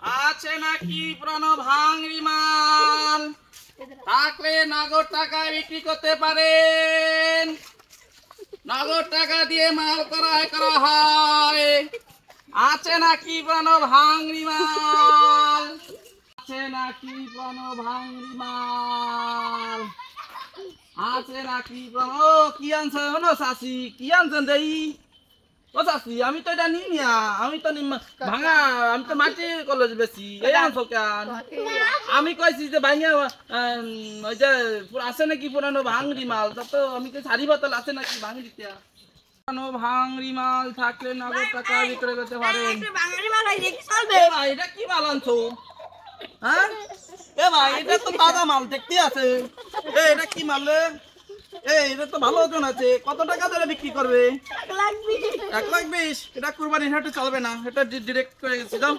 আছে নাকি পুরানো ভাঙড়ি মাল? থাকলে নগদ টাকায় বিক্রি করতে পারেন। নগদ টাকা দিয়ে মাল ক্রয় করা হয়। আছে নাকি পুরানো ভাঙড়ি মাল? আছে নাকি পুরানো ভাঙড়ি মাল? আছে নাকি পুরানো? কি আনছেন ও চাচি? কি আনছেন দেই? ও চাচি, আমি তো এটা নিই না। আমি তো ভাঙা, আমি তো মাটি কলেজ বেশি। এই আনছো কেন? আমি কইছি যে ভাঙা ওই যে আছে নাকি পুরানো ভাঙড়ি মাল? তা তো আমি তো সারি বোতল আছে নাকি ভাঙড়িতে? পুরানো ভাঙড়ি মাল থাকলে নগদ টাকা বিক্রয় করতে পারেন। এ ভাই, এটা কি মাল আনছো? হ্যাঁ এ ভাই, এটা তো তাজা মাল দেখতে আছে। এটা কি মাল রে? এটা তো ভালো ওজন আছে। কত টাকা ধরে বিক্রি করবে? 1,20,000। এটা কুরবানির হাটে চলবে না, এটা ডিরেক্ট করে গেছি। যাও।